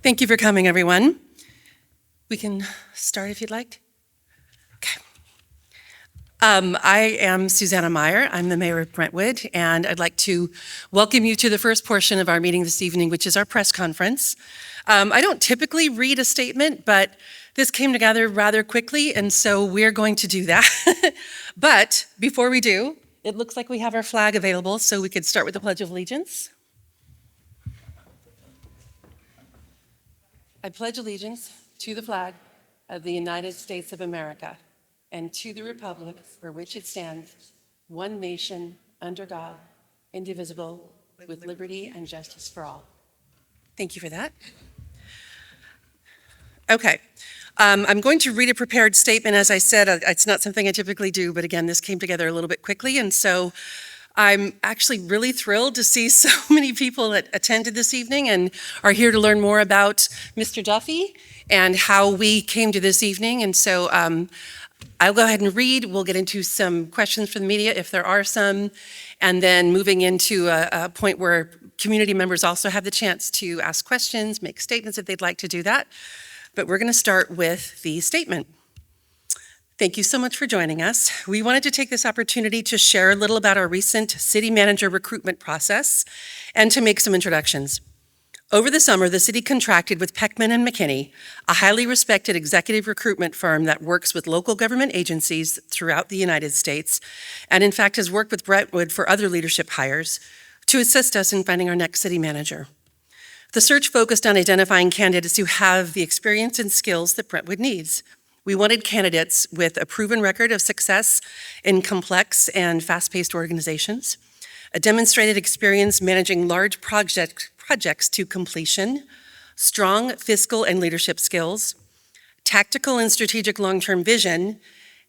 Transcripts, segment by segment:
Thank you for coming, everyone. We can start if you'd like. Okay. I am Susanna Meyer. I'm the mayor of Brentwood, and I'd like to welcome you to the first portion of our meeting this evening, which is our press conference. I don't typically read a statement, but this came together rather quickly, and so we're going to do that. But before we do, it looks like we have our flag available, so we could start with the Pledge of Allegiance. I pledge allegiance to the flag of the United States of America and to the republic for which it stands, one nation, under God, indivisible, with liberty and justice for all. Thank you for that. Okay. I'm going to read a prepared statement. As I said, it's not something I typically do, but again, this came together a little bit quickly, and so I'm actually really thrilled to see so many people that attended this evening and are here to learn more about Mr. Duffey and how we came to this evening. And so I'll go ahead and read. We'll get into some questions from the media if there are some, and then moving into a point where community members also have the chance to ask questions, make statements if they'd like to do that. But we're going to start with the statement. Thank you so much for joining us. We wanted to take this opportunity to share a little about our recent city manager recruitment process and to make some introductions. Over the summer, the city contracted with Peckman & McKinney, a highly respected executive recruitment firm that works with local government agencies throughout the United States, and in fact has worked with Brentwood for other leadership hires, to assist us in finding our next city manager. The search focused on identifying candidates who have the experience and skills that Brentwood needs. We wanted candidates with a proven record of success in complex and fast-paced organizations, a demonstrated experience managing large projects to completion, strong fiscal and leadership skills, tactical and strategic long-term vision,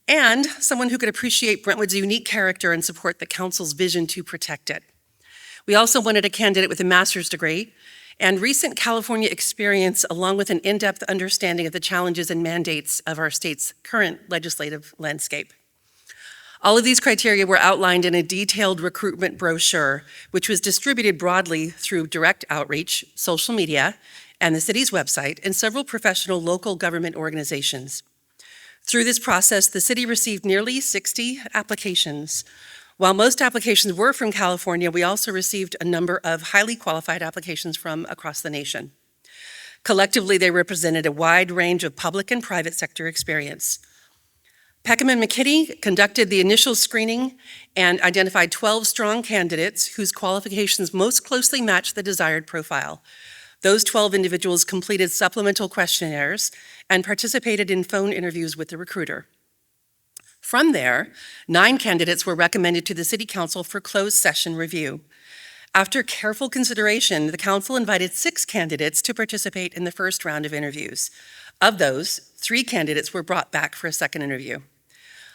and someone who could appreciate Brentwood's unique character and support the council's vision to protect it. We also wanted a candidate with a master's degree and recent California experience, along with an in-depth understanding of the challenges and mandates of our state's current legislative landscape. All of these criteria were outlined in a detailed recruitment brochure, which was distributed broadly through direct outreach, social media, and the city's website, and several professional local government organizations. Through this process, the city received nearly 60 applications. While most applications were from California, we also received a number of highly qualified applications from across the nation. Collectively, they represented a wide range of public and private sector experience. Peckham & McKinney conducted the initial screening and identified 12 strong candidates whose qualifications most closely matched the desired profile. Those 12 individuals completed supplemental questionnaires and participated in phone interviews with the recruiter. From there, 9 candidates were recommended to the City Council for closed session review. After careful consideration, the Council invited 6 candidates to participate in the first round of interviews. Of those, 3 candidates were brought back for a second interview.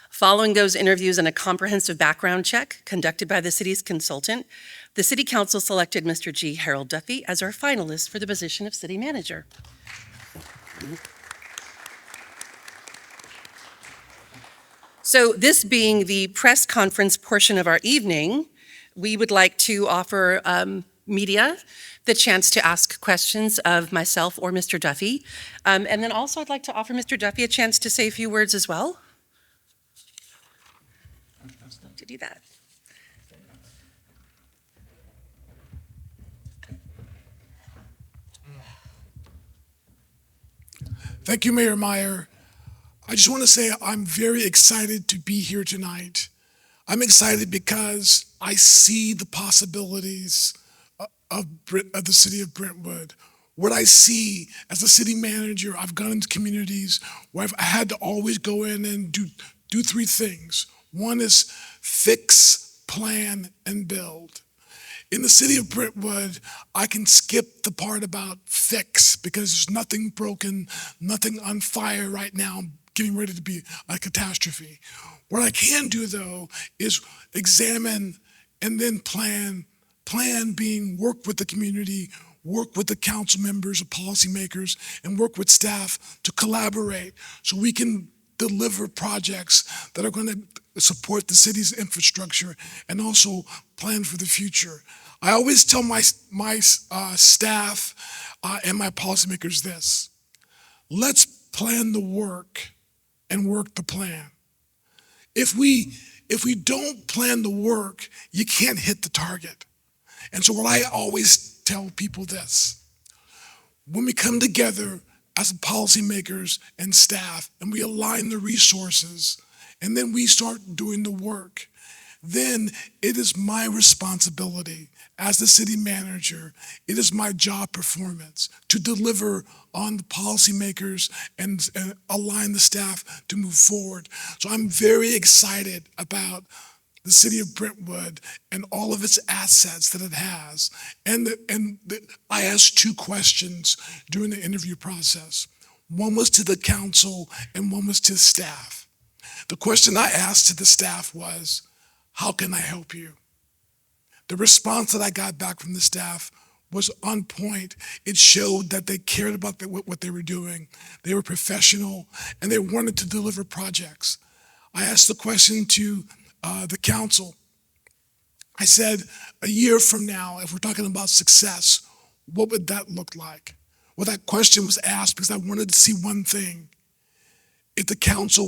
Following those interviews and a comprehensive background check conducted by the city's consultant, the City Council selected Mr. G. Harold Duffey as our finalist for the position of City Manager. So this being the press conference portion of our evening, we would like to offer media the chance to ask questions of myself or Mr. Duffey. And then also I'd like to offer Mr. Duffey a chance to say a few words as well. I'd love to do that. Thank you, Mayor Meyer. I just want to say I'm very excited to be here tonight. I'm excited because I see the possibilities of the city of Brentwood. What I see as a city manager, I've gone into communities where I've had to always go in and do 3 things. One is fix, plan, and build. In the city of Brentwood, I can skip the part about fix because there's nothing broken, nothing on fire right now, getting ready to be a catastrophe. What I can do, though, is examine and then plan. Plan being work with the community, work with the council members, the policymakers, and work with staff to collaborate so we can deliver projects that are going to support the city's infrastructure and also plan for the future. I always tell my staff and my policymakers this: let's plan the work and work the plan. If we don't plan the work, you can't hit the target. And so what I always tell people this: when we come together as policymakers and staff and we align the resources and then we start doing the work, then it is my responsibility as the city manager, it is my job performance to deliver on the policymakers and align the staff to move forward. So I'm very excited about the city of Brentwood and all of its assets that it has. I asked two questions during the interview process. One was to the council and one was to staff. The question I asked to the staff was, how can I help you? The response that I got back from the staff was on point. It showed that they cared about what they were doing. They were professional and they wanted to deliver projects. I asked the question to the council. I said, a year from now, if we're talking about success, what would that look like? Well, that question was asked because I wanted to see one thing: if the council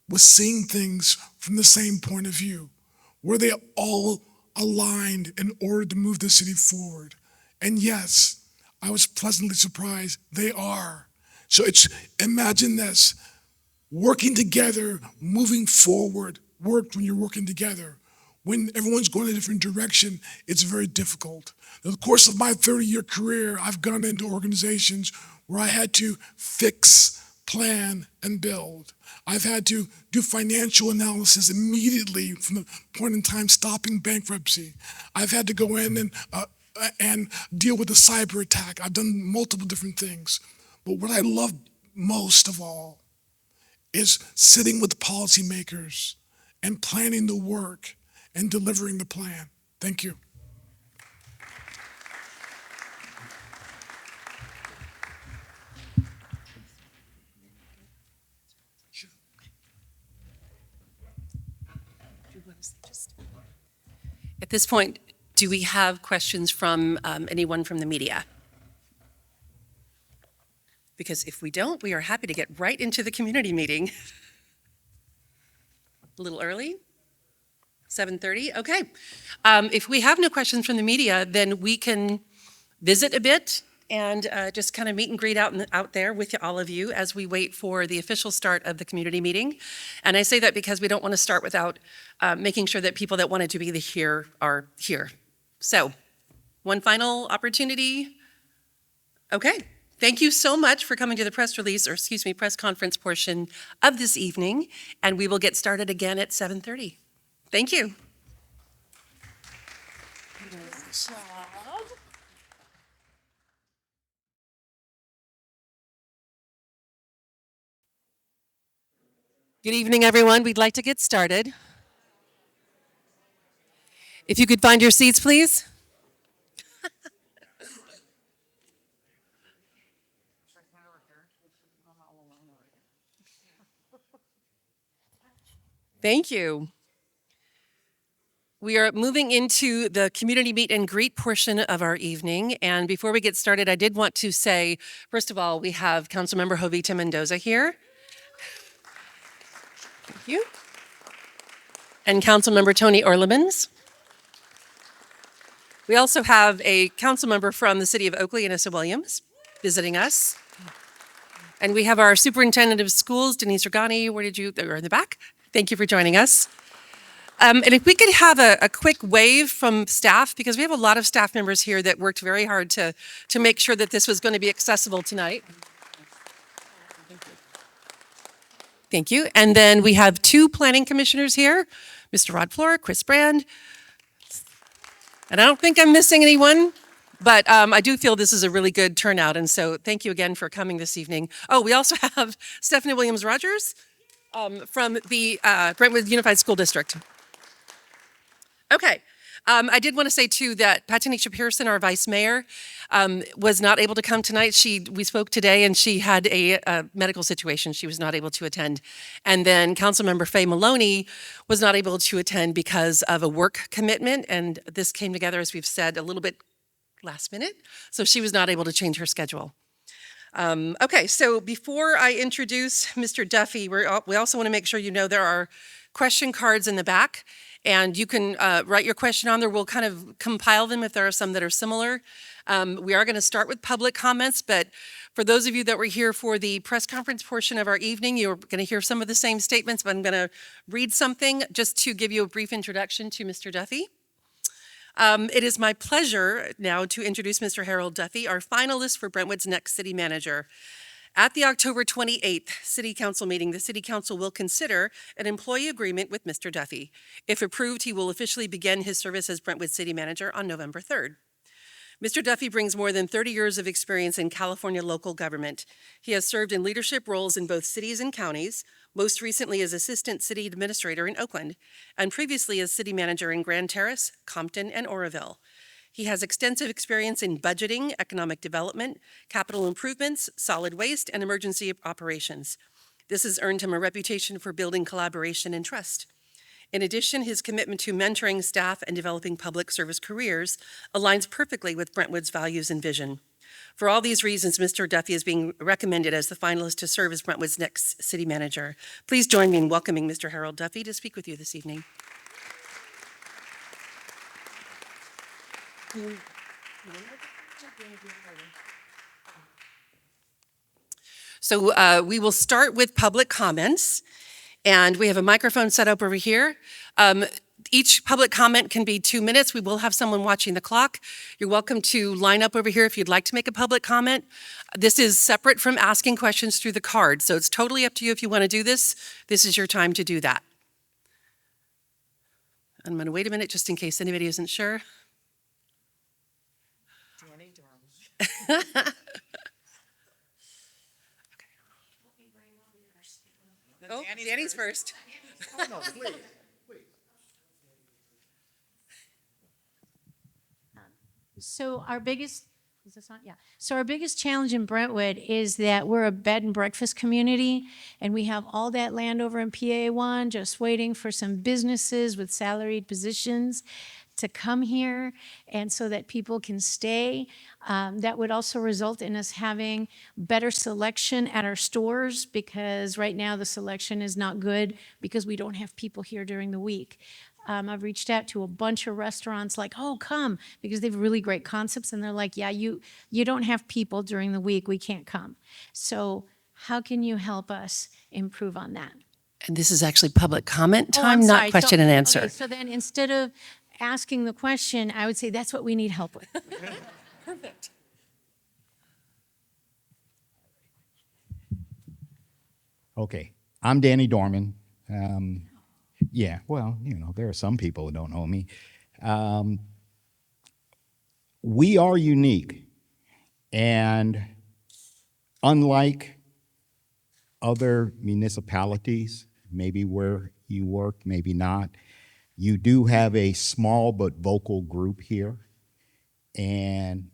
was seeing things from the same point of view. Were they all aligned in order to move the city forward? And yes, I was pleasantly surprised they are. So imagine this: working together, moving forward. Work when you're working together. When everyone's going in a different direction, it's very difficult. In the course of my 30-year career, I've gone into organizations where I had to fix, plan, and build. I've had to do financial analysis immediately from the point in time stopping bankruptcy. I've had to go in and deal with a cyber attack. I've done multiple different things. But what I love most of all is sitting with policymakers and planning the work and delivering the plan. Thank you. At this point, do we have questions from anyone from the media? Because if we don't, we are happy to get right into the community meeting. A little early? 7:30? Okay. If we have no questions from the media, then we can visit a bit and just kind of meet and greet out there with all of you as we wait for the official start of the community meeting. And I say that because we don't want to start without making sure that people that wanted to be here are here. So, one final opportunity. Okay. Thank you so much for coming to the press conference portion of this evening, and we will get started again at 7:30. Thank you. Good evening, everyone. We'd like to get started. If you could find your seats, please. Thank you. We are moving into the community meet and greet portion of our evening. And before we get started, I did want to say, first of all, we have Councilmember Jovita Mendoza here. Thank you. And Councilmember Tony Orlemans. We also have a council member from the city of Oakley, Anissa Williams, visiting us. And we have our superintendent of schools, Denise Regani. You're in the back. Thank you for joining us. And if we could have a quick wave from staff, because we have a lot of staff members here that worked very hard to make sure that this was going to be accessible tonight. Thank you. And then we have two planning commissioners here, Mr. Rod Flora, Chris Brand. And I don't think I'm missing anyone, but I do feel this is a really good turnout. And so thank you again for coming this evening. Oh, we also have Stephanie Williams-Rogers from the Brentwood Unified School District. Okay, I did want to say too that Patanisha Pearson, our vice mayor, was not able to come tonight. We spoke today, and she had a medical situation. She was not able to attend. And then Councilmember Faye Maloney was not able to attend because of a work commitment. And this came together, as we've said, a little bit last minute. So she was not able to change her schedule. Okay, so before I introduce Mr. Duffey, we also want to make sure you know there are question cards in the back, and you can write your question on there. We'll kind of compile them if there are some that are similar. We are going to start with public comments, but for those of you that were here for the press conference portion of our evening, you're going to hear some of the same statements, but I'm going to read something just to give you a brief introduction to Mr. Duffey. It is my pleasure now to introduce Mr. Harold Duffey, our finalist for Brentwood's next city manager. At the October 28th City Council meeting, the City Council will consider an employee agreement with Mr. Duffey. If approved, he will officially begin his service as Brentwood City Manager on November 3rd. Mr. Duffey brings more than 30 years of experience in California local government. He has served in leadership roles in both cities and counties, most recently as Assistant City Administrator in Oakland, and previously as City Manager in Grand Terrace, Compton, and Oroville. He has extensive experience in budgeting, economic development, capital improvements, solid waste, and emergency operations. This has earned him a reputation for building collaboration and trust. In addition, his commitment to mentoring staff and developing public service careers aligns perfectly with Brentwood's values and vision. For all these reasons, Mr. Duffey is being recommended as the finalist to serve as Brentwood's next city manager. Please join me in welcoming Mr. Harold Duffey to speak with you this evening. So we will start with public comments, and we have a microphone set up over here. Each public comment can be 2 minutes. We will have someone watching the clock. You're welcome to line up over here if you'd like to make a public comment. This is separate from asking questions through the card, so it's totally up to you if you want to do this. This is your time to do that. I'm going to wait a minute just in case anybody isn't sure. Oh, Danny's first. Oh, no, please. So our biggest, is this on? Yeah. So our biggest challenge in Brentwood is that we're a bed and breakfast community, and we have all that land over in PA1 just waiting for some businesses with salaried positions to come here, and so that people can stay. That would also result in us having better selection at our stores, because right now the selection is not good because we don't have people here during the week. I've reached out to a bunch of restaurants like, oh, come, because they have really great concepts, and they're like, yeah, you don't have people during the week, we can't come. So how can you help us improve on that? And this is actually public comment Oh, time, I'm not sorry. question and answer. Okay, so then instead of asking the question, I would say that's what we need help with. Perfect. Okay, I'm Danny Dorman. Yeah, well, you know, there are some people who don't know me. We are unique, and unlike other municipalities, maybe where you work, maybe not, you do have a small but vocal group here. And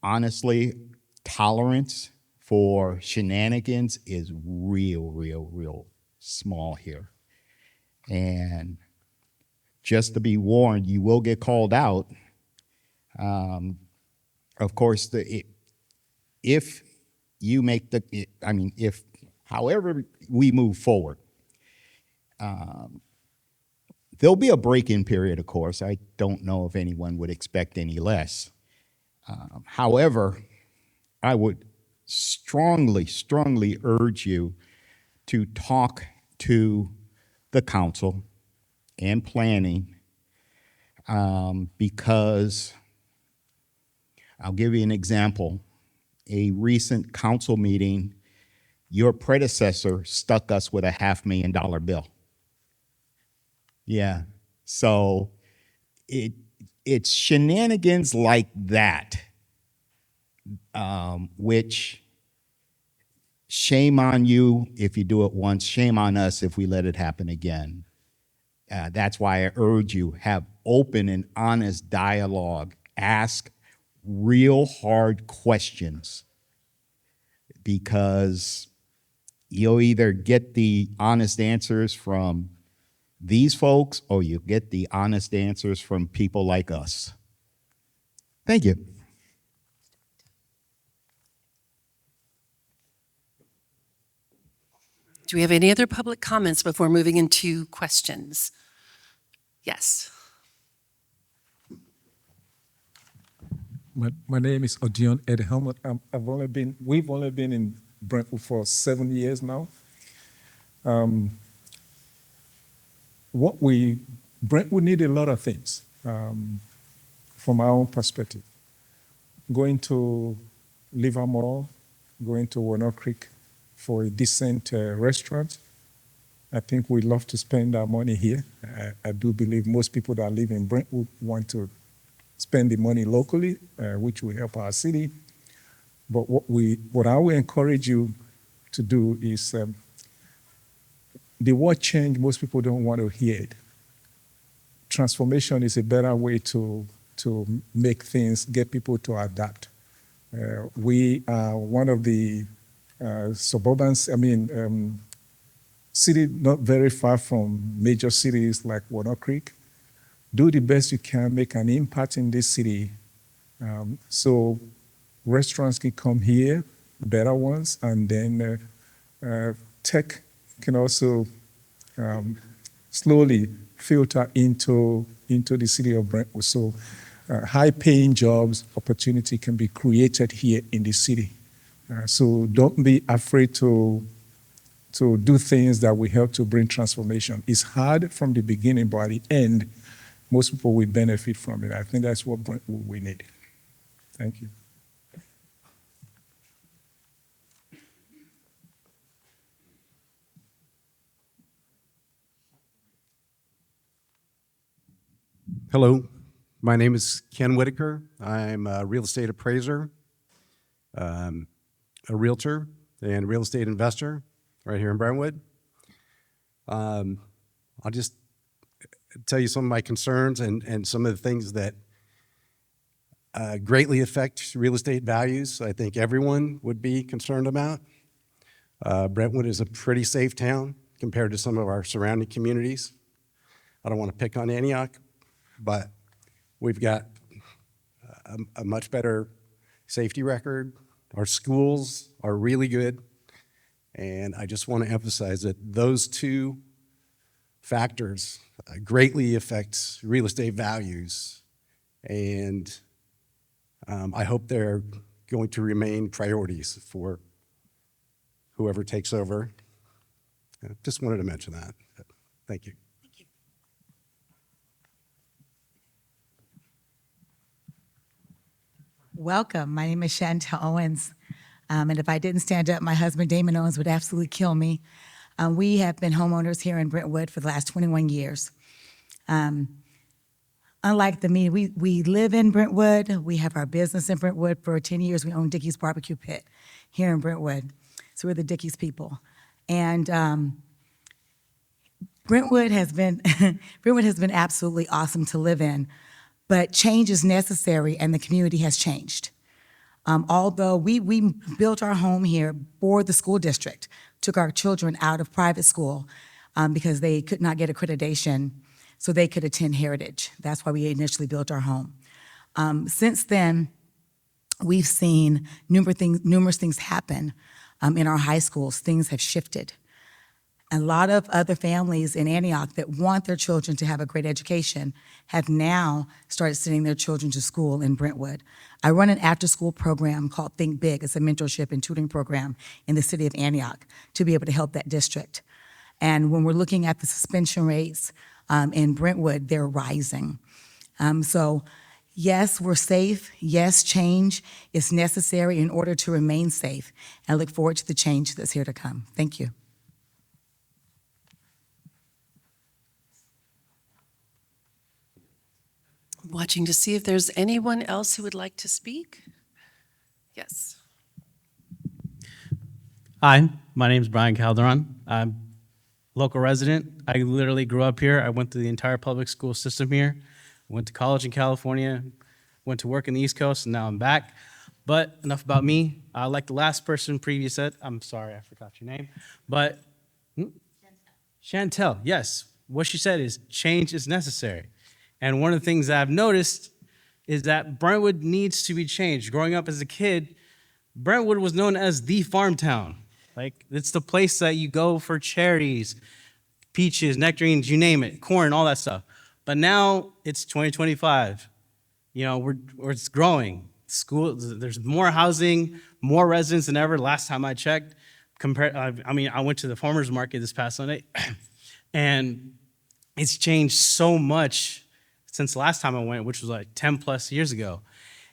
honestly, tolerance for shenanigans is real small here. And just to be warned, you will get called out. Of course, if you make if however we move forward, there'll be a break-in period, of course. I don't know if anyone would expect any less. However, I would strongly urge you to talk to the council and planning, because I'll give you an example. A recent council meeting, your predecessor stuck us with a $500,000 bill. Yeah, so it's shenanigans like that, which shame on you if you do it once, shame on us if we let it happen again. That's why I urge you, have open and honest dialogue. Ask real hard questions, because you'll either get the honest answers from these folks or you get the honest answers from people like us. Thank you. Do we have any other public comments before moving into questions? Yes. My name is Odion Edhelmut. We've only been in Brentwood for 7 years now. Brentwood need a lot of things from our own perspective. Going to Livermore, going to Walnut Creek for a decent restaurant. I think we love to spend our money here. I do believe most people that live in Brentwood want to spend the money locally, which will help our city. But what I will encourage you to do is the word change, most people don't want to hear it. Transformation is a better way to make things, get people to adapt. We are one of the city not very far from major cities like Walnut Creek. Do the best you can, make an impact in this city, so restaurants can come here, better ones, and then tech can also slowly filter into the city of Brentwood. So high-paying jobs, opportunity can be created here in the city. So don't be afraid to do things that will help to bring transformation. It's hard from the beginning, but at the end, most people will benefit from it. I think that's what Brentwood we need. Thank you. Hello, my name is Ken Whitaker. I'm a real estate appraiser, a realtor, and real estate investor right here in Brentwood. I'll just tell you some of my concerns and some of the things that greatly affect real estate values. I think everyone would be concerned about. Brentwood is a pretty safe town compared to some of our surrounding communities. I don't want to pick on Antioch, but we've got a much better safety record. Our schools are really good. And I just want to emphasize that those two factors greatly affect real estate values. And I hope they're going to remain priorities for whoever takes over. I just wanted to mention that. Thank you. Welcome. My name is Chantel Owens. And if I didn't stand up, my husband, Damon Owens, would absolutely kill me. We have been homeowners here in Brentwood for the last 21 years. Unlike the me, we live in Brentwood. We have our business in Brentwood. For 10 years, we own Dickey's Barbecue Pit here in Brentwood. So we're the Dickey's people. And Brentwood has been absolutely awesome to live in. But change is necessary, and the community has changed. Although we built our home here for the school district, took our children out of private school because they could not get accreditation so they could attend Heritage. That's why we initially built our home. Since then, we've seen numerous things happen in our high schools. Things have shifted. A lot of other families in Antioch that want their children to have a great education have now started sending their children to school in Brentwood. I run an after-school program called Think Big. It's a mentorship and tutoring program in the city of Antioch to be able to help that district. And when we're looking at the suspension rates in Brentwood, they're rising. So yes, we're safe. Yes, change is necessary in order to remain safe. And I look forward to the change that's here to come. Thank you. Watching to see if there's anyone else who would like to speak. Yes. Hi, my name is Brian Calderon. I'm local resident. I literally grew up here. I went through the entire public school system here. Went to college in California, went to work in the East Coast, and now I'm back. But enough about me. Like the last person previous said, I'm sorry, I forgot your name. But Chantel, yes. What she said is change is necessary. And one of the things that I've noticed is that Brentwood needs to be changed. Growing up as a kid, Brentwood was known as the farm town. Like, it's the place that you go for cherries, peaches, nectarines, you name it, corn, all that stuff. But now it's 2025. You know, it's growing. There's more housing, more residents than ever. Last time I checked, I went to the farmers market this past Sunday, and it's changed so much since the last time I went, which was like 10 plus years ago.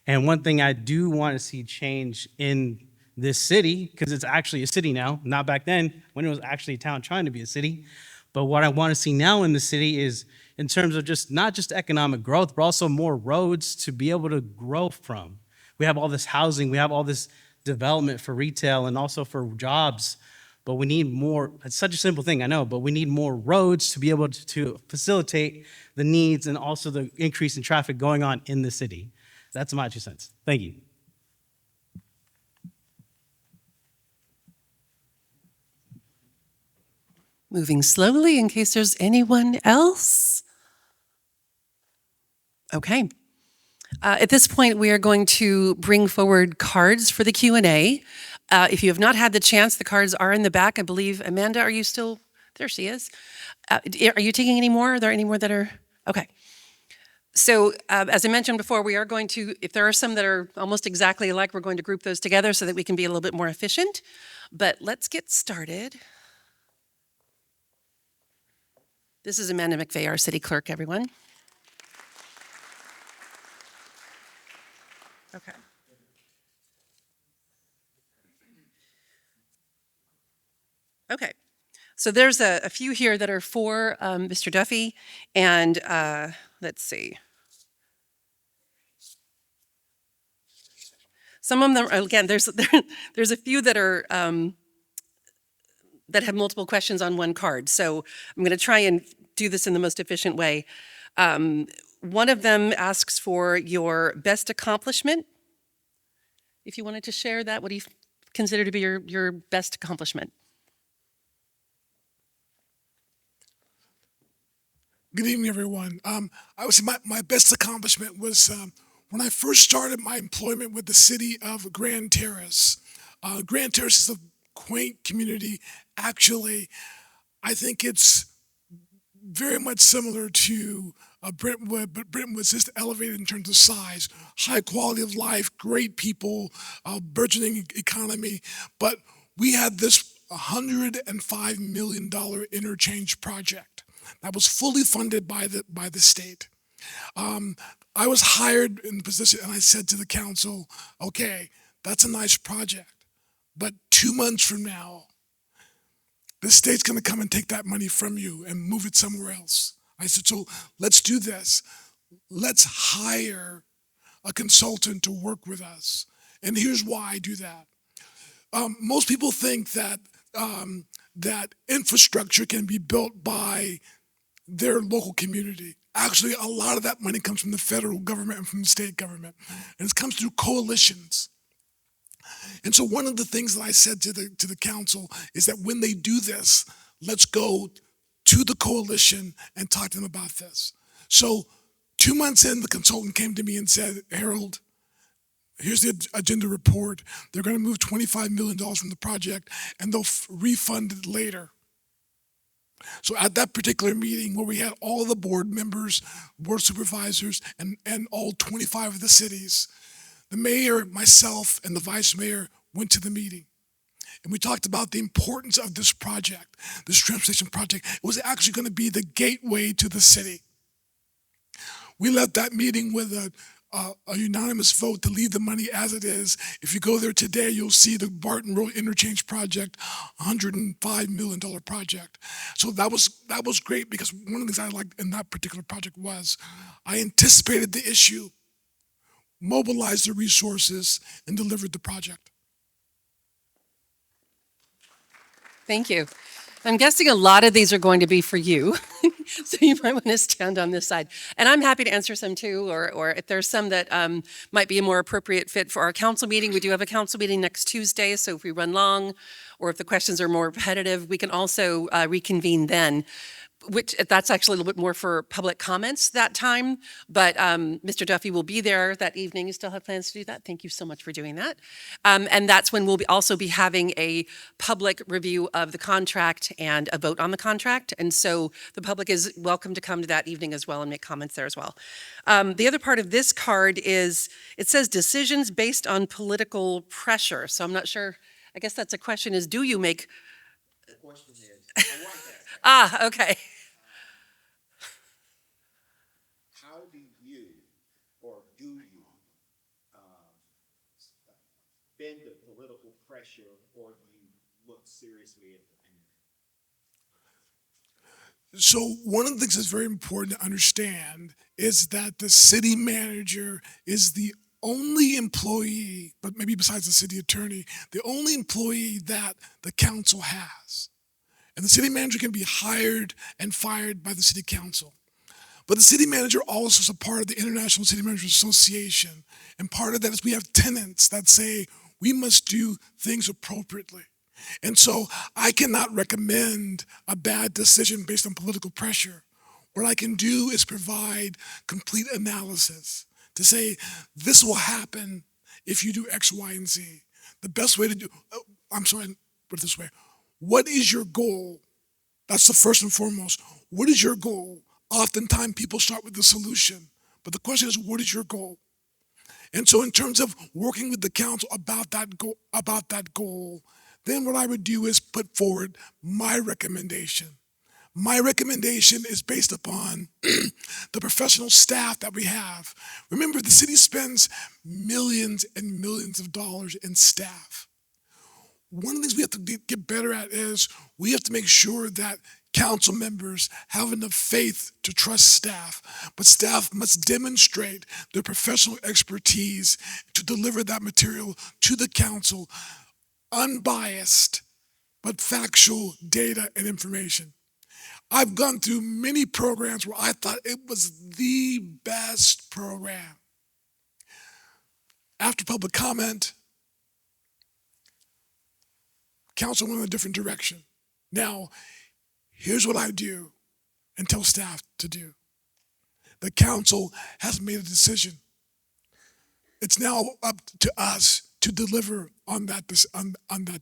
And one thing I do want to see change in this city, because it's actually a city now, not back then when it was actually a town trying to be a city. But what I want to see now in the city is in terms of not just economic growth, but also more roads to be able to grow from. We have all this housing, we have all this development for retail and also for jobs, but we need more. It's such a simple thing, I know, but we need more roads to be able to facilitate the needs and also the increase in traffic going on in the city. That's my 2 cents. Thank you. Moving slowly in case there's anyone else. Okay. At this point, we are going to bring forward cards for the Q&A. If you have not had the chance, the cards are in the back. I believe, Amanda, are you still, there she is. Are you taking any more? Are there any more that are, okay. So as I mentioned before, we are going to, if there are some that are almost exactly alike, we're going to group those together so that we can be a little bit more efficient. But let's get started. This is Amanda McVeigh, our city clerk, everyone. Okay. Okay. So there's a few here that are for Mr. Duffey, and let's see. Some of them, again, there's a few that are that have multiple questions on one card. So I'm going to try and do this in the most efficient way. One of them asks for your best accomplishment. If you wanted to share that, what do you consider to be your best accomplishment? Good evening, everyone. I would say my best accomplishment was when I first started my employment with the city of Grand Terrace. Grand Terrace is a quaint community. Actually, I think it's very much similar to Brentwood, but Brentwood's just elevated in terms of size, high quality of life, great people, burgeoning economy. But we had this $105 million interchange project that was fully funded by the state. I was hired in the position, and I said to the council, okay, that's a nice project, but 2 months from now, the state's going to come and take that money from you and move it somewhere else. I said, so let's do this. Let's hire a consultant to work with us. And here's why I do that. Most people think that that infrastructure can be built by their local community. Actually, a lot of that money comes from the federal government and from the state government. And it comes through coalitions. And so one of the things that I said to the council is that when they do this, let's go to the coalition and talk to them about this. So 2 months in, the consultant came to me and said, Harold, here's the agenda report. They're going to move $25 million from the project, and they'll refund it later. So at that particular meeting where we had all the board members, board supervisors, and all 25 of the cities, the mayor, myself, and the vice mayor went to the meeting. And we talked about the importance of this project, this transportation project. It was actually going to be the gateway to the city. We left that meeting with a unanimous vote to leave the money as it is. If you go there today, you'll see the Barton Road Interchange project, $105 million project. So that was great, because one of the things I liked in that particular project was I anticipated the issue, mobilized the resources, and delivered the project. Thank you. I'm guessing a lot of these are going to be for you, so you might want to stand on this side. And I'm happy to answer some too, or if there's some that might be a more appropriate fit for our council meeting. We do have a council meeting next Tuesday, so if we run long, or if the questions are more repetitive, we can also reconvene then. Which that's actually a little bit more for public comments that time, but Mr. Duffey will be there that evening. You still have plans to do that? Thank you so much for doing that. And that's when we'll also be having a public review of the contract and a vote on the contract. And so the public is welcome to come to that evening as well and make comments there as well. The other part of this card is, it says decisions based on political pressure. So I'm not sure, I guess that's a question is, do you make? The question is, I like that. Okay. How do you, or do you, bend the political pressure, or do you look seriously at the So one of the things that's very important to understand is that the city manager is the only employee, but maybe besides the city attorney, the only employee that the council has. And the city manager can be hired and fired by the city council. But the city manager also is a part of the International City Managers Association. And part of that is we have tenets that say we must do things appropriately. And so I cannot recommend a bad decision based on political pressure. What I can do is provide complete analysis to say this will happen if you do X, Y, and Z. The best way to do, put it this way. What is your goal? That's the first and foremost. What is your goal? Oftentimes people start with the solution, but the question is, what is your goal? And so in terms of working with the council about that goal, then what I would do is put forward my recommendation. My recommendation is based upon the professional staff that we have. Remember, the city spends millions and millions of dollars in staff. One of the things we have to get better at is we have to make sure that council members have enough faith to trust staff, but staff must demonstrate their professional expertise to deliver that material to the council, unbiased, but factual data and information. I've gone through many programs where I thought it was the best program. After public comment, council went in a different direction. Now, here's what I do and tell staff to do. The council has made a decision. It's now up to us to deliver on that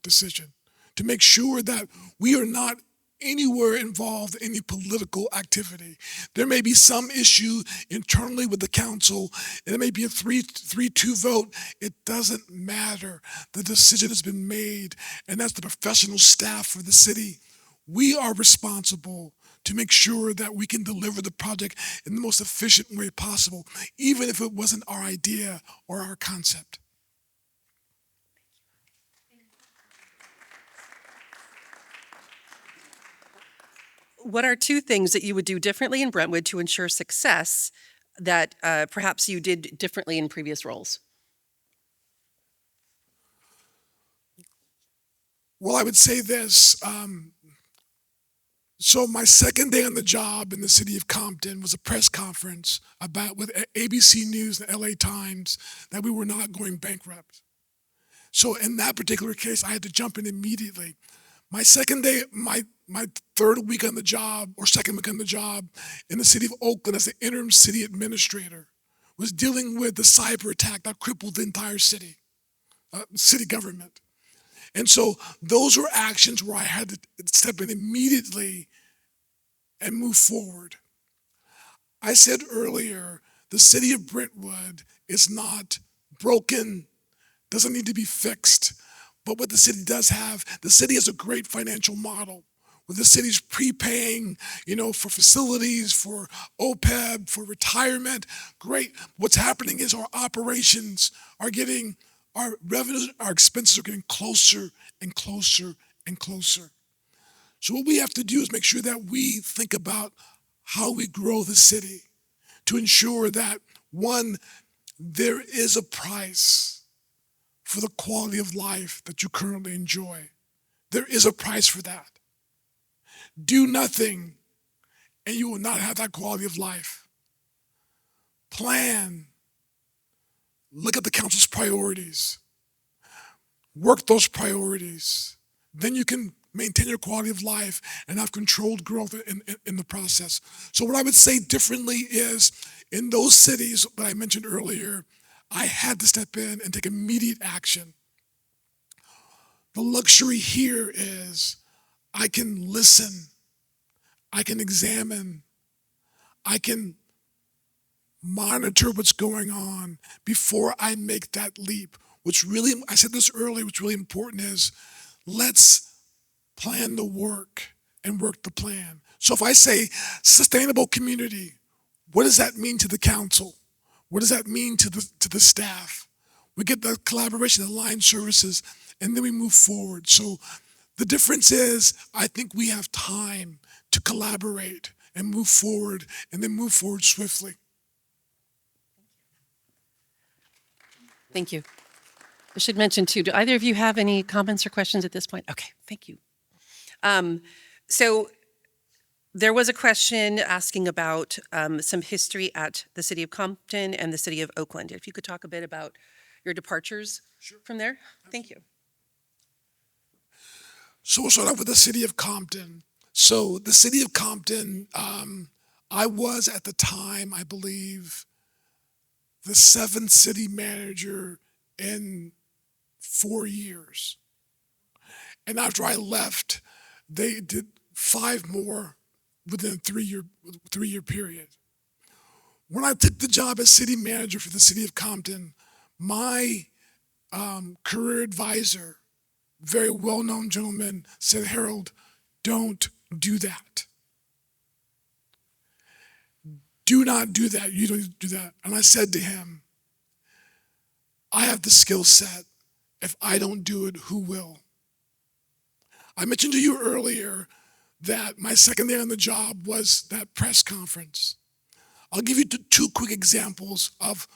decision, to make sure that we are not anywhere involved in any political activity. There may be some issue internally with the council, and it may be a 3-2 vote. It doesn't matter. The decision has been made, and that's the professional staff for the city. We are responsible to make sure that we can deliver the project in the most efficient way possible, even if it wasn't our idea or our concept. What are two things that you would do differently in Brentwood to ensure success that perhaps you did differently in previous roles? Well, I would say this. So my second day on the job in the city of Compton was a press conference with ABC News and LA Times that we were not going bankrupt. So in that particular case, I had to jump in immediately. My second day, my third week on the job, or second week on the job in the city of Oakland as the interim city administrator, was dealing with the cyber attack that crippled the entire city government. And so those were actions where I had to step in immediately and move forward. I said earlier, the city of Brentwood is not broken, doesn't need to be fixed. But what the city does have, the city has a great financial model where the city's prepaying, for facilities, for OPEB, for retirement. Great. What's happening is our operations are getting, our revenues, our expenses are getting closer and closer and closer. So what we have to do is make sure that we think about how we grow the city to ensure that, one, there is a price for the quality of life that you currently enjoy. There is a price for that. Do nothing, and you will not have that quality of life. Plan. Look at the council's priorities. Work those priorities. Then you can maintain your quality of life and have controlled growth in the process. So what I would say differently is, in those cities that I mentioned earlier, I had to step in and take immediate action. The luxury here is I can listen, I can examine, I can monitor what's going on before I make that leap. Which really, I said this earlier, what's really important is let's plan the work and work the plan. So if I say sustainable community, what does that mean to the council? What does that mean to the staff? We get the collaboration, the line services, and then we move forward. So the difference is, I think we have time to collaborate and move forward, and then move forward swiftly. Thank you. I should mention too, do either of you have any comments or questions at this point? Okay, thank you. So there was a question asking about some history at the city of Compton and the city of Oakland. If you could talk a bit about your departures from there. Thank you. So we'll start off with the city of Compton. So the city of Compton, I was at the time, I believe, the 7th city manager in 4 years. And after I left, they did 5 more within a 3-year period. When I took the job as city manager for the city of Compton, my career advisor, very well-known gentleman, said, "Harold, don't do that. Do not do that. You don't do that." And I said to him, I have the skill set. If I don't do it, who will? I mentioned to you earlier that my second day on the job was that press conference. I'll give you 2 quick examples of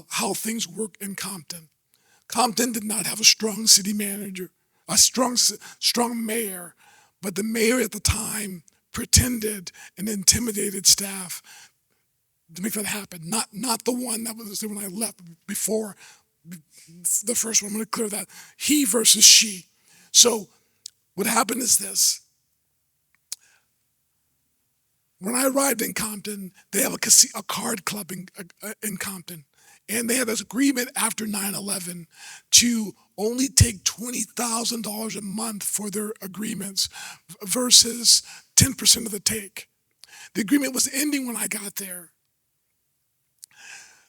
how things work in Compton. Compton did not have a strong city manager, a strong mayor, but the mayor at the time pretended and intimidated staff to make that happen. Not the one that was there when I left, before the first one. I'm going to clear that. He versus she. So what happened is this. When I arrived in Compton, they have a card club in Compton. And they had this agreement after 9/11 to only take $20,000 a month for their agreements versus 10% of the take. The agreement was ending when I got there.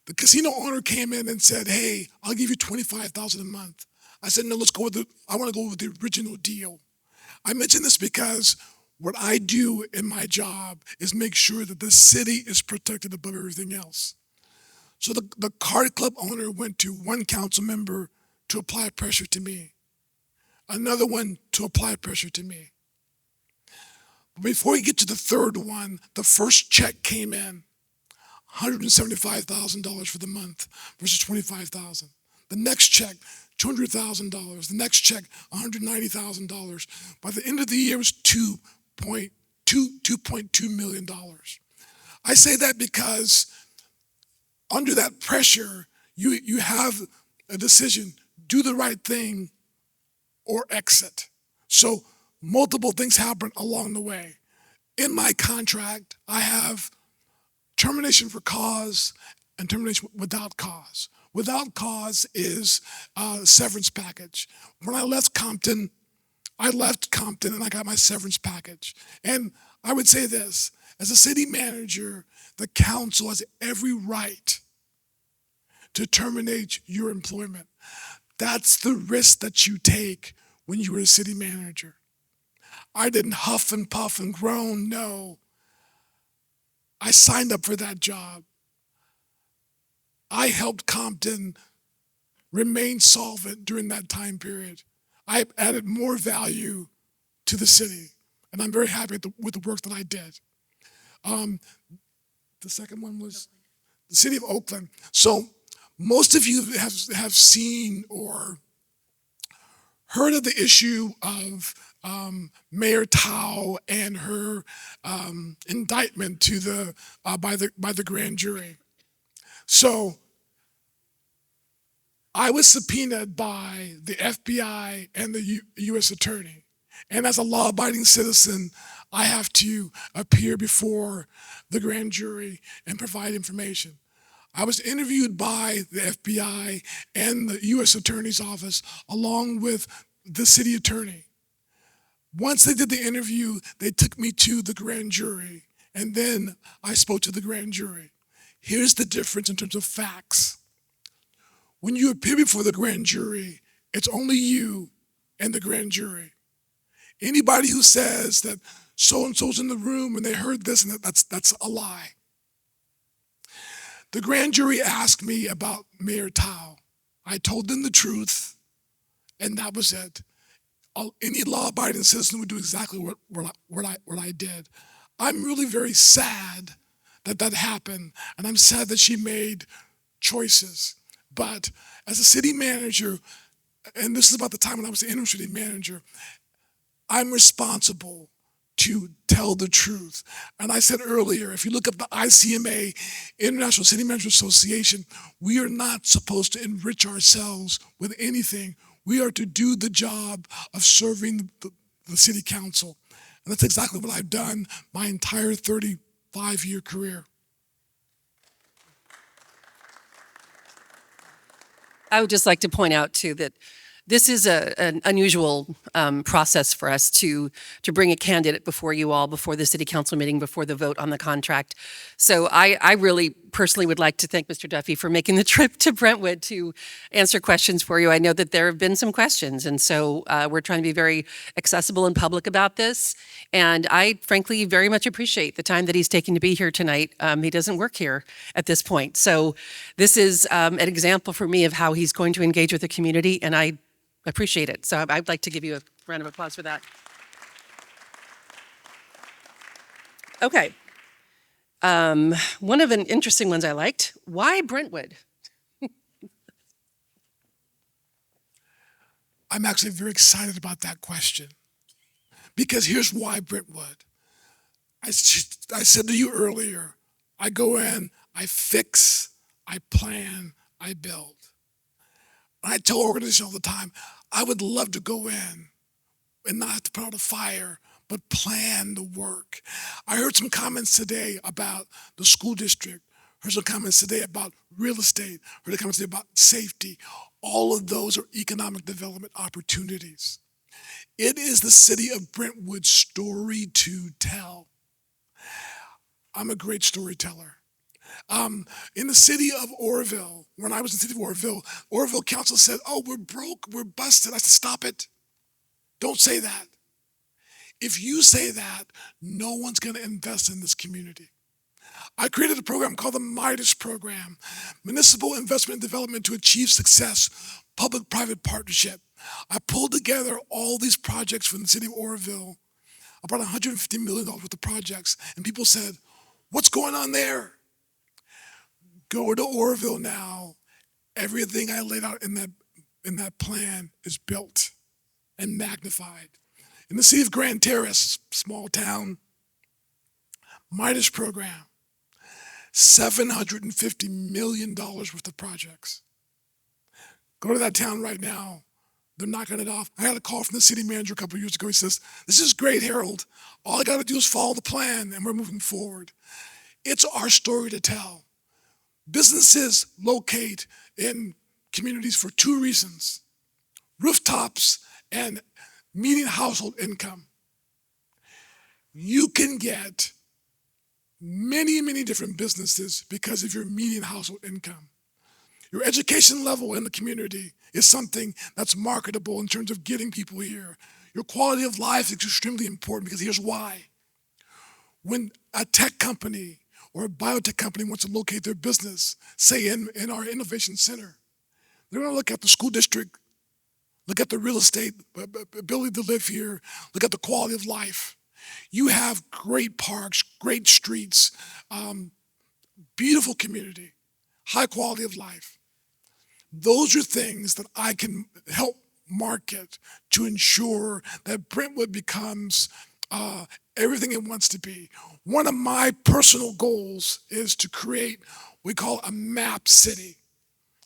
The casino owner came in and said, "Hey, I'll give you $25,000 a month." I said, "No, I want to go with the original deal." I mention this because what I do in my job is make sure that the city is protected above everything else. So the card club owner went to one council member to apply pressure to me, another one to apply pressure to me. But before we get to the third one, the first check came in, $175,000 for the month versus $25,000. The next check, $200,000. The next check, $190,000. By the end of the year, it was $2.2 million. I say that because under that pressure, you have a decision: do the right thing or exit. So multiple things happen along the way. In my contract, I have termination for cause and termination without cause. Without cause is a severance package. When I left Compton and I got my severance package. And I would say this: as a city manager, the council has every right to terminate your employment. That's the risk that you take when you were a city manager. I didn't huff and puff and groan, no. I signed up for that job. I helped Compton remain solvent during that time period. I added more value to the city, and I'm very happy with the work that I did. The second one was the city of Oakland. So most of you have seen or heard of the issue of Mayor Tao and her indictment to by the grand jury. So I was subpoenaed by the FBI and the U.S. Attorney. And as a law-abiding citizen, I have to appear before the grand jury and provide information. I was interviewed by the FBI and the U.S. Attorney's Office along with the city attorney. Once they did the interview, they took me to the grand jury, and then I spoke to the grand jury. Here's the difference in terms of facts. When you appear before the grand jury, it's only you and the grand jury. Anybody who says that so-and-so's in the room and they heard this, and that's a lie. The grand jury asked me about Mayor Tao. I told them the truth, and that was it. Any law-abiding citizen would do exactly what I did. I'm really very sad that that happened, and I'm sad that she made choices. But as a city manager, and this is about the time when I was the interim city manager, I'm responsible to tell the truth. And I said earlier, if you look up the ICMA, International City Managers Association, we are not supposed to enrich ourselves with anything. We are to do the job of serving the city council. And that's exactly what I've done my entire 35-year career. I would just like to point out, too, that this is an unusual process for us to bring a candidate before you all, before the city council meeting, before the vote on the contract. So I really personally would like to thank Mr. Duffey for making the trip to Brentwood to answer questions for you. I know that there have been some questions, and so we're trying to be very accessible and public about this. And I frankly very much appreciate the time that he's taking to be here tonight. He doesn't work here at this point. So this is an example for me of how he's going to engage with the community, and I appreciate it. So I'd like to give you a round of applause for that. Okay. One of the interesting ones I liked, why Brentwood? I'm actually very excited about that question because here's why Brentwood. I said to you earlier, I go in, I fix, I plan, I build. I tell organizations all the time, I would love to go in and not have to put out a fire, but plan the work. I heard some comments today about the school district, heard some comments today about real estate, heard some comments today about safety. All of those are economic development opportunities. It is the city of Brentwood's story to tell. I'm a great storyteller. In the city of Oroville, when I was in the city of Oroville Council said, oh, we're broke, we're busted. I said, stop it. Don't say that. If you say that, no one's going to invest in this community. I created a program called the MIDAS program, Municipal Investment and Development to Achieve Success, Public-Private Partnership. I pulled together all these projects from the city of Oroville, about $150 million worth of projects, and people said, what's going on there? Go to Oroville now. Everything I laid out in that plan is built and magnified. In the city of Grand Terrace, small town, MIDAS program, $750 million worth of projects. Go to that town right now. They're knocking it off. I had a call from the city manager a couple of years ago. He says, this is great, Harold. All I got to do is follow the plan, and we're moving forward. It's our story to tell. Businesses locate in communities for two reasons: rooftops and median household income. You can get many, many different businesses because of your median household income. Your education level in the community is something that's marketable in terms of getting people here. Your quality of life is extremely important because here's why. When a tech company or a biotech company wants to locate their business, say in our innovation center, they're going to look at the school district, look at the real estate, ability to live here, look at the quality of life. You have great parks, great streets, beautiful community, high quality of life. Those are things that I can help market to ensure that Brentwood becomes everything it wants to be. One of my personal goals is to create what we call a map city.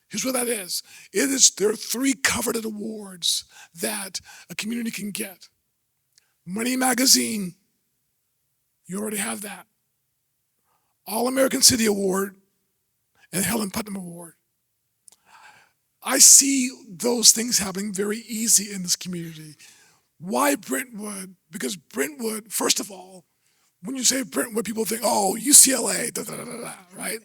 Here's what that is. There are 3 coveted awards that a community can get. Money Magazine, you already have that. All-American City Award and Helen Putnam Award. I see those things happening very easy in this community. Why Brentwood? Because Brentwood, first of all, when you say Brentwood, people think, oh, UCLA, da, da, da, da, right?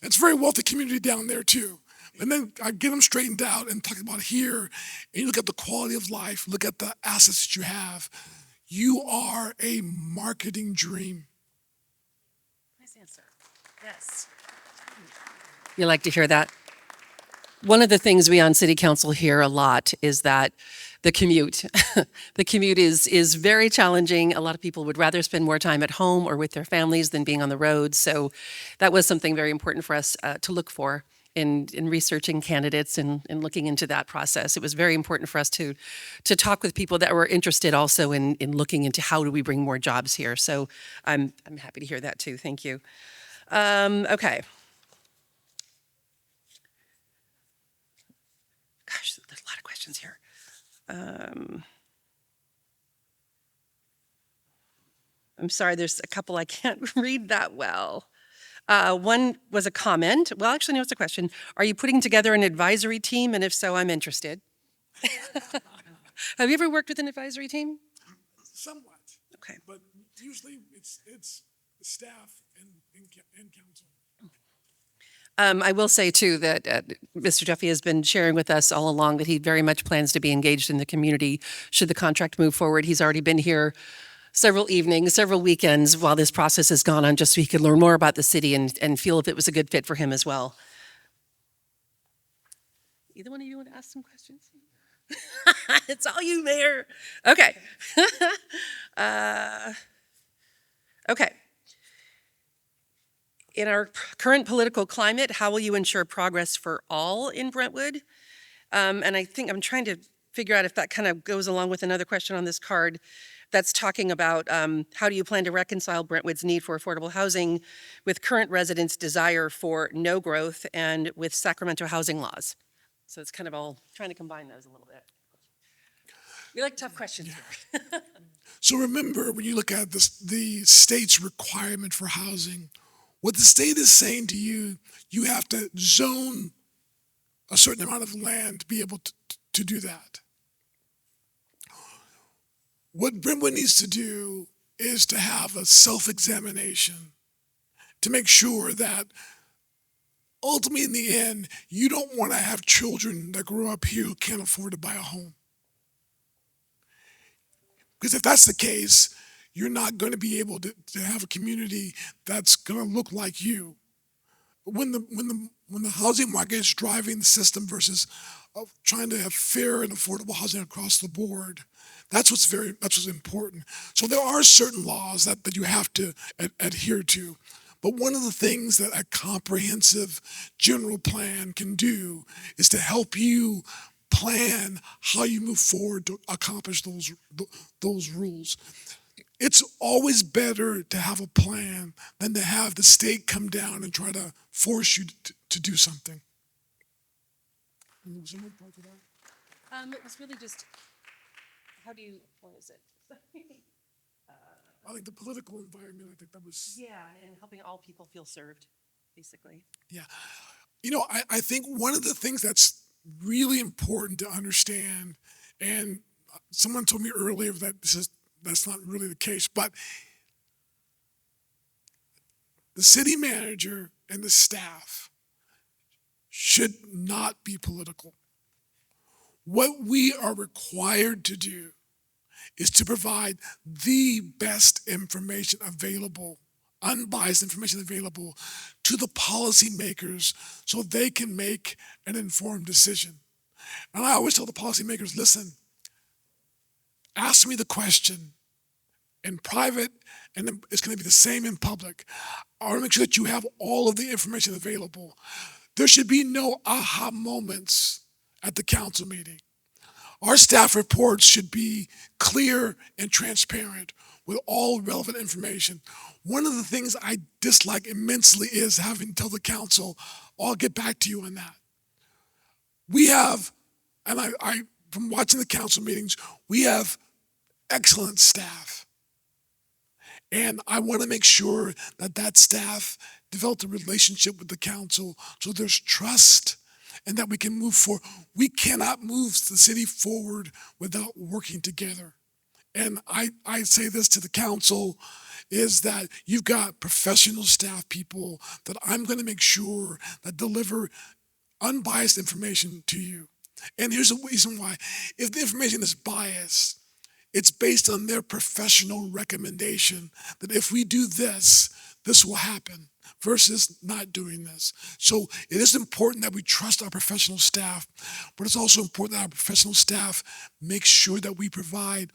It's a very wealthy community down there too. And then I get them straightened out and talk about here, and you look at the quality of life, look at the assets that you have. You are a marketing dream. Nice answer. Yes. You like to hear that? One of the things we on City Council hear a lot is that the commute. The commute is very challenging. A lot of people would rather spend more time at home or with their families than being on the road. So that was something very important for us to look for in researching candidates and looking into that process. It was very important for us to talk with people that were interested also in looking into how do we bring more jobs here. So I'm happy to hear that too. Thank you. Okay. Gosh, there's a lot of questions here. I'm sorry, there's a couple I can't read that well. One was a comment. Well, actually, no, it's a question. Are you putting together an advisory team? And if so, I'm interested. Have you ever worked with an advisory team? Somewhat. Okay. But usually it's staff and council. I will say, too, that Mr. Duffey has been sharing with us all along that he very much plans to be engaged in the community should the contract move forward. He's already been here several evenings, several weekends while this process has gone on just so he could learn more about the city and feel if it was a good fit for him as well. Either one of you want to ask some questions? It's all you, Mayor. Okay. Okay. In our current political climate, how will you ensure progress for all in Brentwood? And I think I'm trying to figure out if that kind of goes along with another question on this card that's talking about how do you plan to reconcile Brentwood's need for affordable housing with current residents' desire for no growth and with Sacramento housing laws? So it's kind of all trying to combine those a little bit. We like tough questions here. So remember, when you look at the state's requirement for housing, what the state is saying to you, you have to zone a certain amount of land to be able to do that. What Brentwood needs to do is to have a self-examination to make sure that ultimately in the end, you don't want to have children that grow up here who can't afford to buy a home. Because if that's the case, you're not going to be able to have a community that's going to look like you. When the housing market is driving the system versus trying to have fair and affordable housing across the board, that's what's important. So there are certain laws that you have to adhere to. But one of the things that a comprehensive general plan can do is to help you plan how you move forward to accomplish those rules. It's always better to have a plan than to have the state come down and try to force you to do something. Was there more part to that? It was really just, what is it? I think the political environment, I think that was... Yeah, and helping all people feel served, basically. Yeah. I think one of the things that's really important to understand, and someone told me earlier that that's not really the case, but the city manager and the staff should not be political. What we are required to do is to provide the best information available, unbiased information available to the policymakers so they can make an informed decision. And I always tell the policymakers, listen, ask me the question in private, and then it's going to be the same in public. I want to make sure that you have all of the information available. There should be no aha moments at the council meeting. Our staff reports should be clear and transparent with all relevant information. One of the things I dislike immensely is having to tell the council, I'll get back to you on that. We have, and I from watching the council meetings, we have excellent staff. And I want to make sure that that staff develop a relationship with the council so there's trust and that we can move forward. We cannot move the city forward without working together. And I say this to the council, is that you've got professional staff people that I'm going to make sure that deliver unbiased information to you. And here's the reason why. If the information is biased, it's based on their professional recommendation that if we do this, this will happen versus not doing this. So it is important that we trust our professional staff, but it's also important that our professional staff make sure that we provide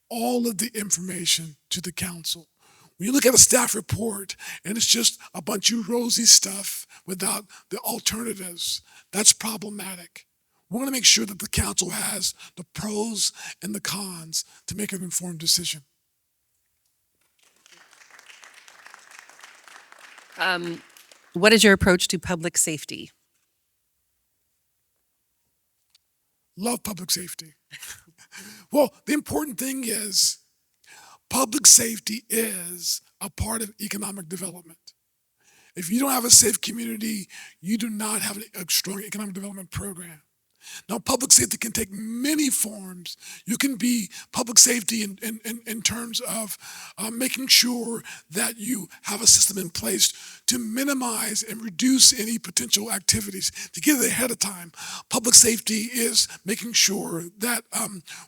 all of the information to the council. When you look at a staff report and it's just a bunch of rosy stuff without the alternatives, that's problematic. We want to make sure that the council has the pros and the cons to make an informed decision. What is your approach to public safety? Love public safety. Well, the important thing is public safety is a part of economic development. If you don't have a safe community, you do not have a strong economic development program. Now, public safety can take many forms. You can be public safety in terms of making sure that you have a system in place to minimize and reduce any potential activities, to get it ahead of time. Public safety is making sure that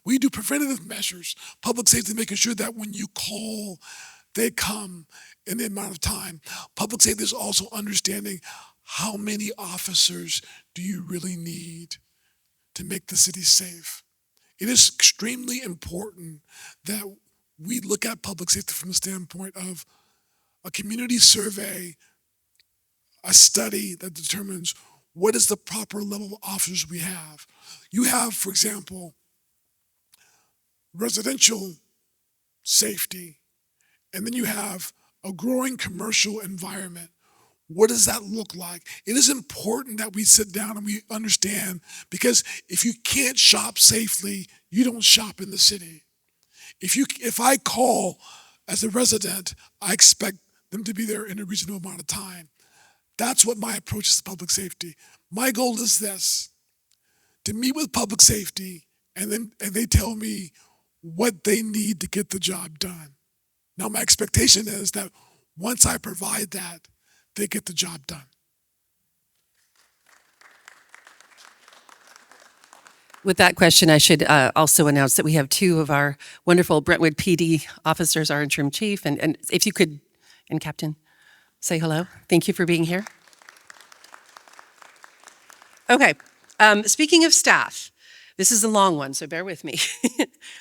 we do preventative measures. Public safety is making sure that when you call, they come in the amount of time. Public safety is also understanding how many officers do you really need to make the city safe. It is extremely important that we look at public safety from the standpoint of a community survey, a study that determines what is the proper level of officers we have. You have, for example, residential safety, and then you have a growing commercial environment. What does that look like? It is important that we sit down and we understand, because if you can't shop safely, you don't shop in the city. If I call as a resident, I expect them to be there in a reasonable amount of time. That's what my approach is to public safety. My goal is this: to meet with public safety, and they tell me what they need to get the job done. Now, my expectation is that once I provide that, they get the job done. With that question, I should also announce that we have two of our wonderful Brentwood PD officers, our interim chief, and if you could, and Captain, say hello. Thank you for being here. Okay, speaking of staff, this is a long one, so bear with me.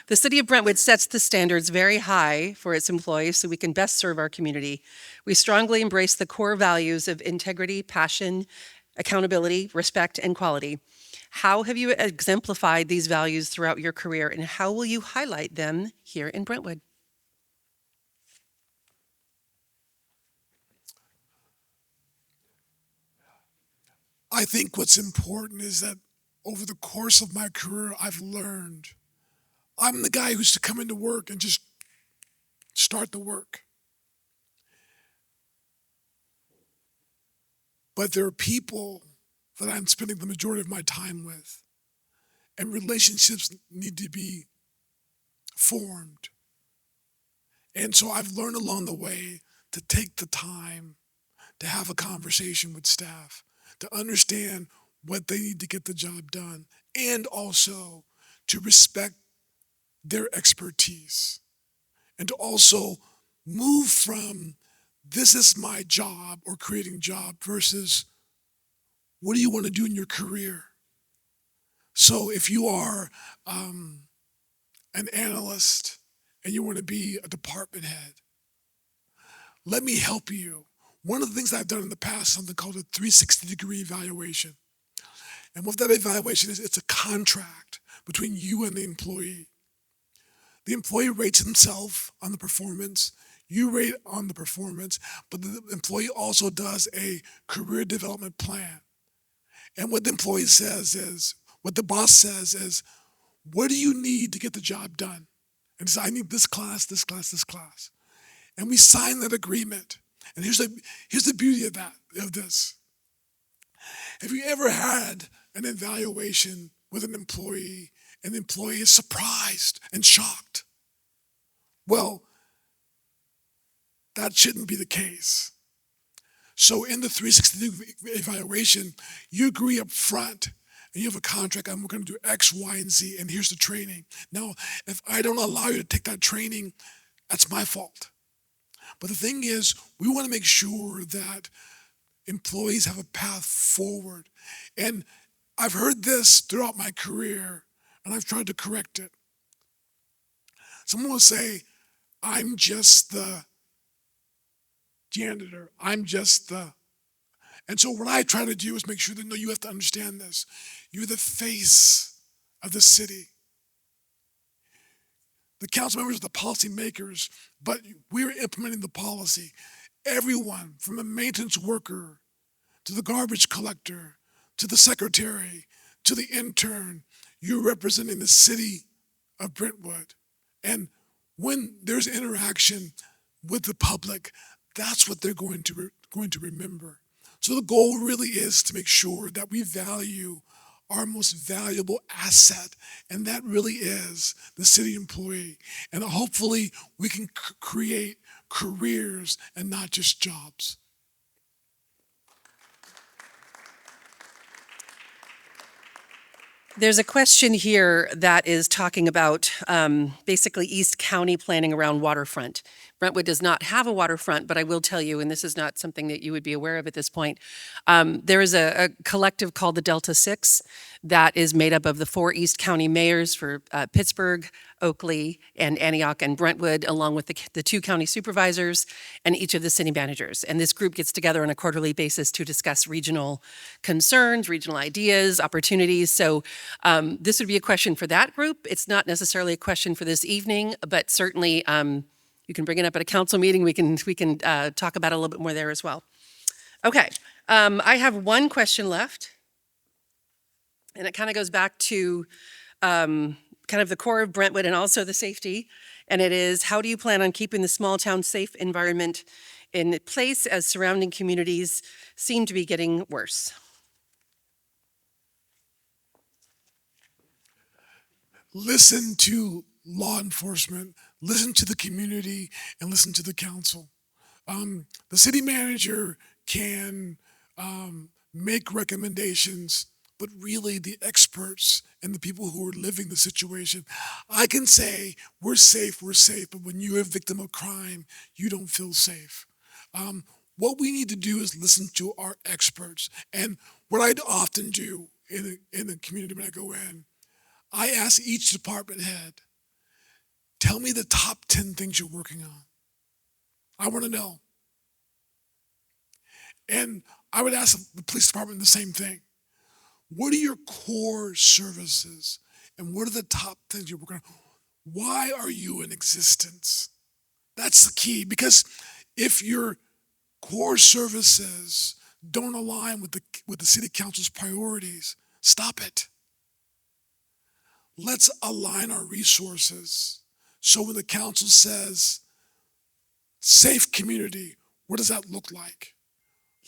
The city of Brentwood sets the standards very high for its employees so we can best serve our community. We strongly embrace the core values of integrity, passion, accountability, respect, and quality. How have you exemplified these values throughout your career, and how will you highlight them here in Brentwood? I think what's important is that over the course of my career, I've learned I'm the guy who's to come into work and just start the work. But there are people that I'm spending the majority of my time with, and relationships need to be formed. And so I've learned along the way to take the time to have a conversation with staff, to understand what they need to get the job done, and also to respect their expertise, and to also move from this is my job or creating job versus what do you want to do in your career. So if you are an analyst and you want to be a department head, let me help you. One of the things I've done in the past is something called a 360-degree evaluation. And what that evaluation is, it's a contract between you and the employee. The employee rates himself on the performance, you rate on the performance, but the employee also does a career development plan. And what the employee says is, what the boss says is, what do you need to get the job done? And he says, I need this class, this class, this class. And we sign that agreement. And here's the beauty of this. Have you ever had an evaluation with an employee and the employee is surprised and shocked? Well, that shouldn't be the case. So in the 360 evaluation, you agree up front and you have a contract, and we're going to do X, Y, and Z, and here's the training. Now, if I don't allow you to take that training, that's my fault. But the thing is, we want to make sure that employees have a path forward. And I've heard this throughout my career, and I've tried to correct it. Someone will say, I'm just the janitor. I'm just the... And so what I try to do is make sure that, no, you have to understand this. You're the face of the city. The council members are the policy makers, but we're implementing the policy. Everyone, from the maintenance worker to the garbage collector to the secretary to the intern, you're representing the city of Brentwood. And when there's interaction with the public, that's what they're going to remember. So the goal really is to make sure that we value our most valuable asset, and that really is the city employee. And hopefully we can create careers and not just jobs. There's a question here that is talking about basically East County planning around waterfront. Brentwood does not have a waterfront, but I will tell you, and this is not something that you would be aware of at this point, there is a collective called the Delta Six that is made up of the 4 East County mayors for Pittsburgh, Oakley, and Antioch and Brentwood, along with the 2 county supervisors and each of the city managers. And this group gets together on a quarterly basis to discuss regional concerns, regional ideas, opportunities. So this would be a question for that group. It's not necessarily a question for this evening, but certainly you can bring it up at a council meeting. We can talk about it a little bit more there as well. Okay, I have one question left, and it kind of goes back to kind of the core of Brentwood and also the safety. And it is, how do you plan on keeping the small town safe environment in place as surrounding communities seem to be getting worse? Listen to law enforcement, listen to the community, and listen to the council. The city manager can make recommendations, but really the experts and the people who are living the situation. I can say, we're safe, but when you're a victim of crime, you don't feel safe. What we need to do is listen to our experts. And what I often do in a community when I go in, I ask each department head, tell me the top 10 things you're working on. I want to know. And I would ask the police department the same thing. What are your core services? And what are the top things you're working on? Why are you in existence? That's the key, because if your core services don't align with the city council's priorities, stop it. Let's align our resources. So when the council says, safe community, what does that look like?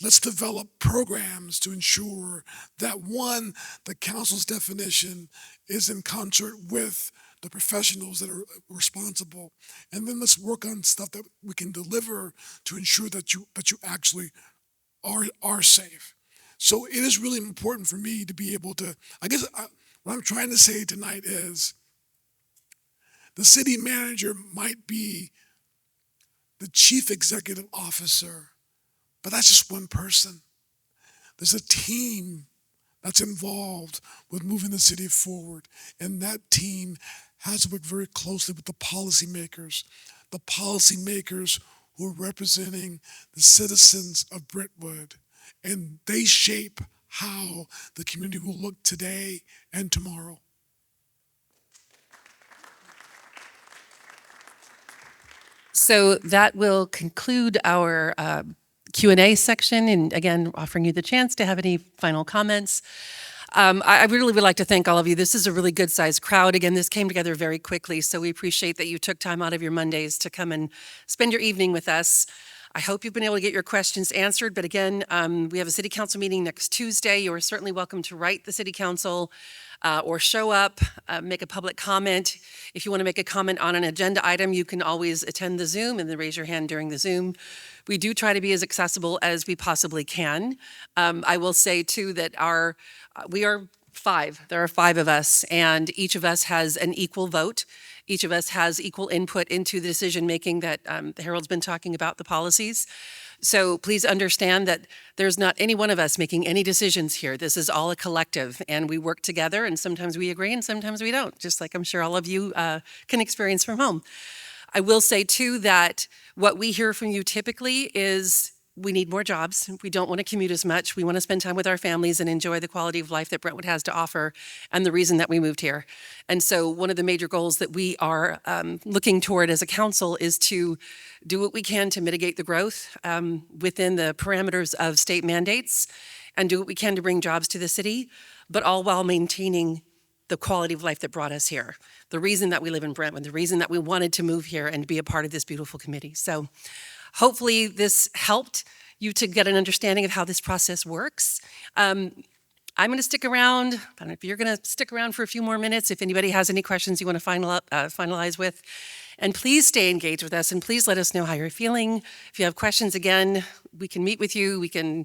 Let's develop programs to ensure that, one, the council's definition is in concert with the professionals that are responsible. And then let's work on stuff that we can deliver to ensure that you actually are safe. So it is really important for me to be able to, what I'm trying to say tonight is, the city manager might be the chief executive officer, but that's just one person. There's a team that's involved with moving the city forward, and that team has to work very closely with the policymakers who are representing the citizens of Brentwood, and they shape how the community will look today and tomorrow. So that will conclude our Q&A section, and again, offering you the chance to have any final comments. I really would like to thank all of you. This is a really good-sized crowd. Again, this came together very quickly, so we appreciate that you took time out of your Mondays to come and spend your evening with us. I hope you've been able to get your questions answered, but again, we have a city council meeting next Tuesday. You are certainly welcome to write the city council or show up, make a public comment. If you want to make a comment on an agenda item, you can always attend the Zoom and then raise your hand during the Zoom. We do try to be as accessible as we possibly can. I will say too that we are 5. There are 5 of us, and each of us has an equal vote. Each of us has equal input into the decision-making that the Herald's been talking about, the policies. So please understand that there's not any one of us making any decisions here. This is all a collective, and we work together, and sometimes we agree and sometimes we don't, just like I'm sure all of you can experience from home. I will say too that what we hear from you typically is we need more jobs. We don't want to commute as much. We want to spend time with our families and enjoy the quality of life that Brentwood has to offer, and the reason that we moved here. And so one of the major goals that we are looking toward as a council is to do what we can to mitigate the growth within the parameters of state mandates, and do what we can to bring jobs to the city, but all while maintaining the quality of life that brought us here. The reason that we live in Brentwood, the reason that we wanted to move here and be a part of this beautiful committee. So hopefully this helped you to get an understanding of how this process works. I'm going to stick around. I don't know if you're going to stick around for a few more minutes, if anybody has any questions you want to finalize with. And please stay engaged with us, and please let us know how you're feeling. If you have questions, again, we can meet with you. We can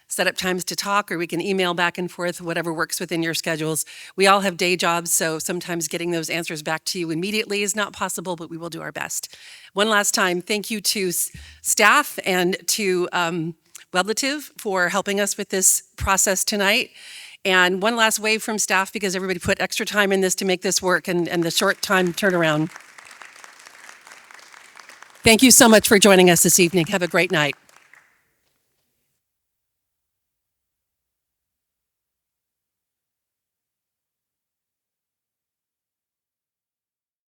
set up times to talk, or we can email back and forth, whatever works within your schedules. We all have day jobs, so sometimes getting those answers back to you immediately is not possible, but we will do our best. One last time, thank you to staff and to Weblative for helping us with this process tonight. And one last wave from staff, because everybody put extra time in this to make this work, and the short time turnaround. Thank you so much for joining us this evening. Have a great night.